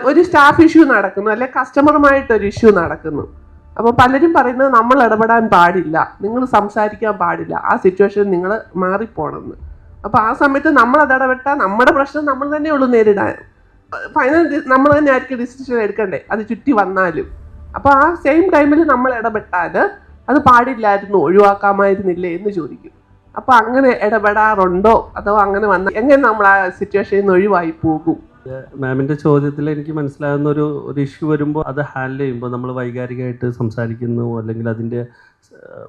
ഒരു staff issue നടക്കുന്നു, അല്ലെ കസ്റ്റമറുമായിട്ടൊരു ഇഷ്യൂ നടക്കുന്നു. അപ്പോൾ പലരും പറയുന്നത് നമ്മൾ ഇടപെടാൻ പാടില്ല, നിങ്ങൾ സംസാരിക്കാൻ പാടില്ല, ആ സിറ്റുവേഷൻ നിങ്ങൾ മാറിപ്പോണമെന്ന്. അപ്പോൾ ആ സമയത്ത് നമ്മൾ അത് ഇടപെട്ടാൽ നമ്മുടെ പ്രശ്നം നമ്മൾ തന്നെ ഉള്ളൂ നേരിടാൻ. ഫൈനൽ നമ്മൾ തന്നെ ആയിരിക്കും ഡിസിഷൻ എടുക്കണ്ടേ, അത് ചുറ്റി വന്നാലും. അപ്പോൾ ആ സെയിം ടൈമിൽ നമ്മൾ ഇടപെട്ടാൽ അത് പാടില്ലായിരുന്നു, ഒഴിവാക്കാമായിരുന്നില്ലേ എന്ന് ചോദിക്കും. അപ്പോൾ അങ്ങനെ ഇടപെടാറുണ്ടോ, അതോ അങ്ങനെ വന്ന എങ്ങനെ നമ്മൾ ആ സിറ്റുവേഷനിൽ നിന്ന് ഒഴിവായി പോകും? മാമിൻ്റെ ചോദ്യത്തിൽ എനിക്ക് മനസ്സിലാകുന്ന ഒരു ഇഷ്യൂ വരുമ്പോൾ അത് ഹാൻഡിൽ ചെയ്യുമ്പോൾ നമ്മൾ വൈകാരികമായിട്ട് സംസാരിക്കുന്നു, അല്ലെങ്കിൽ അതിൻ്റെ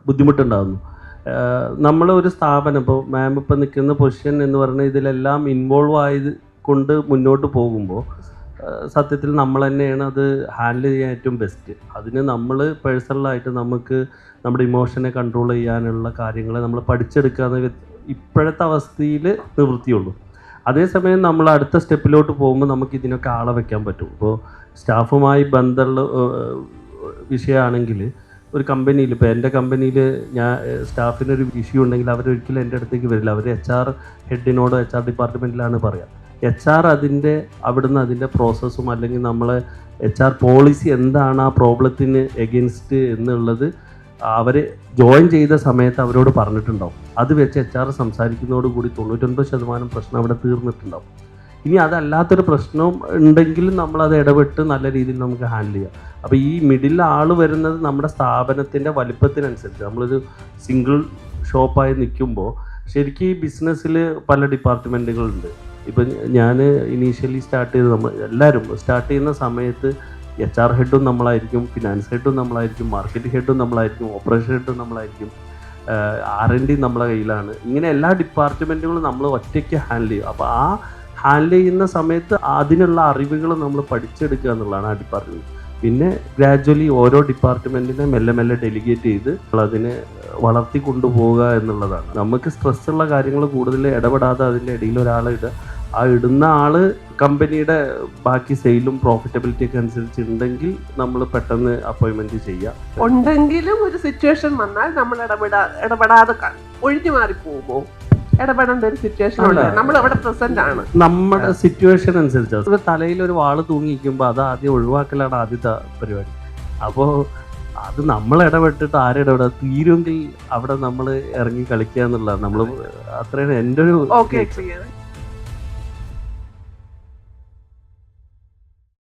ബുദ്ധിമുട്ടുണ്ടാകുന്നു. നമ്മൾ ഒരു സ്ഥാപനം, ഇപ്പോൾ മാം ഇപ്പം നിൽക്കുന്ന പൊസിഷൻ എന്ന് പറഞ്ഞാൽ ഇതിലെല്ലാം ഇൻവോൾവ് ആയത് കൊണ്ട് മുന്നോട്ട് പോകുമ്പോൾ സത്യത്തിൽ നമ്മൾ തന്നെയാണ് അത് ഹാൻഡിൽ ചെയ്യാൻ ഏറ്റവും ബെസ്റ്റ്. അതിന് നമ്മൾ പേഴ്സണലായിട്ട് നമുക്ക് നമ്മുടെ ഇമോഷനെ കൺട്രോൾ ചെയ്യാനുള്ള കാര്യങ്ങൾ നമ്മൾ പഠിച്ചെടുക്കാന്ന് ഇപ്പോഴത്തെ അവസ്ഥയിൽ നിവൃത്തിയുള്ളൂ. അതേസമയം നമ്മൾ അടുത്ത സ്റ്റെപ്പിലോട്ട് പോകുമ്പോൾ നമുക്ക് ഇതിനൊക്കെ ആളെ വെക്കാൻ പറ്റും. ഇപ്പോൾ സ്റ്റാഫുമായി ബന്ധമുള്ള വിഷയമാണെങ്കിൽ ഒരു കമ്പനിയിൽ, ഇപ്പോൾ എൻ്റെ കമ്പനിയിൽ ഞാൻ സ്റ്റാഫിനൊരു ഇഷ്യൂ ഉണ്ടെങ്കിൽ അവരൊരിക്കലും എൻ്റെ അടുത്തേക്ക് വരില്ല. അവർ HR ഹെഡിനോട് HR ഡിപ്പാർട്ട്മെൻറ്റിലാണ് പറയുക. HR അവിടുന്ന് അതിൻ്റെ പ്രോസസ്സും അല്ലെങ്കിൽ നമ്മളെ HR പോളിസി എന്താണ് ആ പ്രോബ്ലത്തിന് എഗെയിൻസ്റ്റ് എന്നുള്ളത് അവർ ജോയിൻ ചെയ്ത സമയത്ത് അവരോട് പറഞ്ഞിട്ടുണ്ടാവും. അത് വെച്ച് HR സംസാരിക്കുന്നതോടുകൂടി 99% പ്രശ്നം അവിടെ തീർന്നിട്ടുണ്ടാവും. ഇനി അതല്ലാത്തൊരു പ്രശ്നവും ഉണ്ടെങ്കിലും നമ്മളത് ഇടപെട്ട് നല്ല രീതിയിൽ നമുക്ക് ഹാൻഡിൽ ചെയ്യാം. അപ്പോൾ ഈ മിഡിൽ ആൾ വരുന്നത് നമ്മുടെ സ്ഥാപനത്തിൻ്റെ വലിപ്പത്തിനനുസരിച്ച്. നമ്മളൊരു സിംഗിൾ ഷോപ്പായി നിൽക്കുമ്പോൾ ശരിക്കും ഈ ബിസിനസ്സിൽ പല ഡിപ്പാർട്ട്മെൻറ്റുകളുണ്ട്. ഇപ്പം ഞാൻ ഇനീഷ്യലി സ്റ്റാർട്ട് ചെയ്ത് നമ്മൾ എല്ലാവരും സ്റ്റാർട്ട് ചെയ്യുന്ന സമയത്ത് HR ഹെഡും നമ്മളായിരിക്കും, ഫിനാൻസ് ഹെഡും നമ്മളായിരിക്കും, മാർക്കറ്റിംഗ് ഹെഡും നമ്മളായിരിക്കും, ഓപ്പറേഷൻ ഹെഡും നമ്മളായിരിക്കും, R&D നമ്മളെ കയ്യിലാണ്. ഇങ്ങനെ എല്ലാ ഡിപ്പാർട്ട്മെൻറ്റുകളും നമ്മൾ ഒറ്റയ്ക്ക് ഹാൻഡിൽ ചെയ്യും. അപ്പോൾ ആ ഹാൻഡിൽ ചെയ്യുന്ന സമയത്ത് അതിനുള്ള അറിവുകൾ നമ്മൾ പഠിച്ചെടുക്കുക എന്നുള്ളതാണ് ആ ഡിപ്പാർട്ട്മെൻറ്റ്. പിന്നെ ഗ്രാജ്വലി ഓരോ ഡിപ്പാർട്ട്മെൻറ്റിനെ മെല്ലെ മെല്ലെ ഡെലിഗേറ്റ് ചെയ്ത് അതിനെ വളർത്തി കൊണ്ടുപോവുക എന്നുള്ളതാണ്. നമുക്ക് സ്ട്രെസ്സുള്ള കാര്യങ്ങൾ കൂടുതൽ ഇടപെടാതെ അതിൻ്റെ ഇടയിൽ ഒരാളെ ഇടുക. ആ ഇടുന്ന ആൾ കമ്പനിയുടെ ബാക്കി സെയിലും പ്രോഫിറ്റബിലിറ്റി ഒക്കെ അനുസരിച്ച് ഉണ്ടെങ്കിൽ നമ്മൾ പെട്ടെന്ന് അപ്പോയിൻമെൻറ്റ് ചെയ്യാം. ഉണ്ടെങ്കിലും ഒരു സിറ്റുവേഷൻ വന്നാൽ നമ്മൾ ഇടപെടാതെ ഒഴിഞ്ഞു മാറി പോകുമോ? ഇടപെടേണ്ട ഒരു സിറ്റുവേഷൻ ഉണ്ട്, നമ്മൾ അവിടെ പ്രസന്റ് ആണ്. നമ്മുടെ സിറ്റുവേഷൻ അനുസരിച്ച് തലയിൽ ഒരു വാള് തൂങ്ങിക്കുമ്പോൾ അത് ആദ്യം ഒഴിവാക്കലാണ് ആദ്യത്തെ പരിപാടി. അപ്പോൾ അത് നമ്മൾ ഇടപെട്ടിട്ട് ആരിടപെടാതെ തീരുമെങ്കിൽ അവിടെ നമ്മൾ ഇറങ്ങി കളിക്കുക എന്നുള്ളതാണ്. നമ്മൾ അത്രയാണ് എൻ്റെ ഒരു